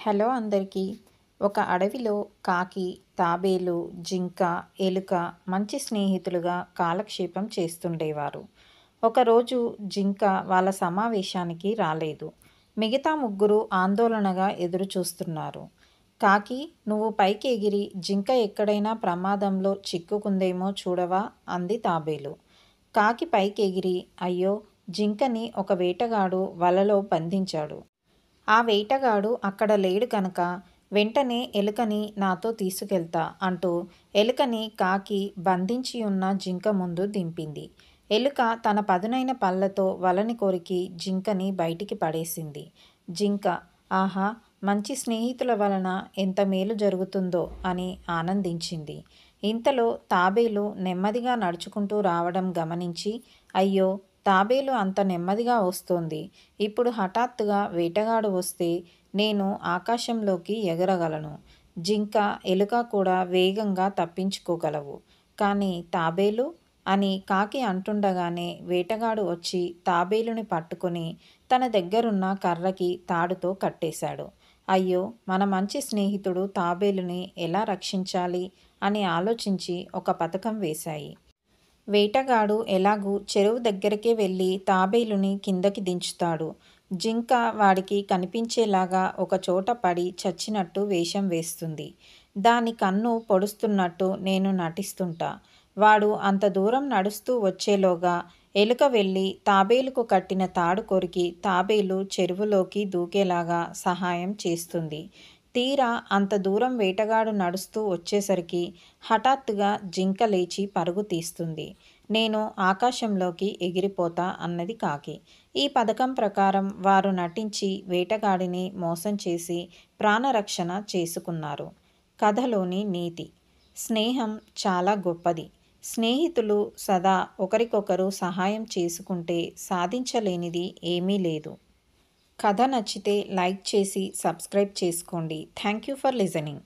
Hello అందరికీ. ఒక అడవిలో కాకి, తాబేలు, జింక, ఎలుక మంచి స్నేహితులుగా కాలక్షేపం చేస్తుండేవారు. ఒకరోజు జింక వాళ్ళ సమావేశానికి రాలేదు. మిగతా ముగ్గురు ఆందోళనగా ఎదురుచూస్తున్నారు. కాకి, నువ్వు పైకి ఎగిరి జింక ఎక్కడైనా ప్రమాదంలో చిక్కుకుందేమో చూడవా అంది తాబేలు. కాకి పైకి ఎగిరి, అయ్యో, జింకని ఒక వేటగాడు వలలో బంధించాడు. ఆ వేటగాడు అక్కడ లేడు కనుక వెంటనే ఎలుకని నాతో తీసుకెళ్తా అంటూ ఎలుకని కాకి బంధించి ఉన్న జింక ముందు దింపింది. ఎలుక తన పదునైన పళ్ళతో వలని కొరికి జింకని బయటికి పడేసింది. జింక, ఆహా, మంచి స్నేహితుల వలన ఎంత మేలు జరుగుతుందో అని ఆనందించింది. ఇంతలో తాబేలు నెమ్మదిగా నడుచుకుంటూ రావడం గమనించి, అయ్యో, తాబేలు అంత నెమ్మదిగా వస్తోంది. ఇప్పుడు హఠాత్తుగా వేటగాడు వస్తే నేను ఆకాశంలోకి ఎగరగలను. జింక, ఎలుక కూడా వేగంగా తప్పించుకోగలవు. కానీ తాబేలు అని కాకి అంటుండగానే వేటగాడు వచ్చి తాబేలుని పట్టుకుని తన దగ్గరున్న కర్రకి తాడుతో కట్టేశాడు. అయ్యో, మన మంచి స్నేహితుడు తాబేలుని ఎలా రక్షించాలి అని ఆలోచించి ఒక పథకం వేశాయి. వేటగాడు ఎలాగూ చెరువు దగ్గరికే వెళ్ళి తాబేలుని కిందకి దించుతాడు. జింక వాడికి కనిపించేలాగా ఒక చోట పడి చచ్చినట్టు వేషం వేస్తుంది. దాని కన్ను పొడుస్తున్నట్టు నేను నటిస్తుంటా. వాడు అంత దూరం నడుస్తూ వచ్చేలోగా ఎలుక వెళ్ళి తాబేలుకు కట్టిన తాడు కొరికి తాబేలు చెరువులోకి దూకేలాగా సహాయం చేస్తుంది. తీరా అంత దూరం వేటగాడు నడుస్తూ వచ్చేసరికి హఠాత్తుగా జింక లేచి పరుగు తీస్తుంది. నేను ఆకాశంలోకి ఎగిరిపోతా అన్నది కాకి. ఈ పథకం ప్రకారం వారు నటించి వేటగాడిని మోసం చేసి ప్రాణరక్షణ చేసుకున్నారు. కథలోని నీతి: స్నేహం చాలా గొప్పది. స్నేహితులు సదా ఒకరికొకరు సహాయం చేసుకుంటే సాధించలేనిది ఏమీ లేదు. కథ నచ్చితే లైక్ చేసి సబ్స్క్రైబ్ చేసుకోండి. Thank you for listening.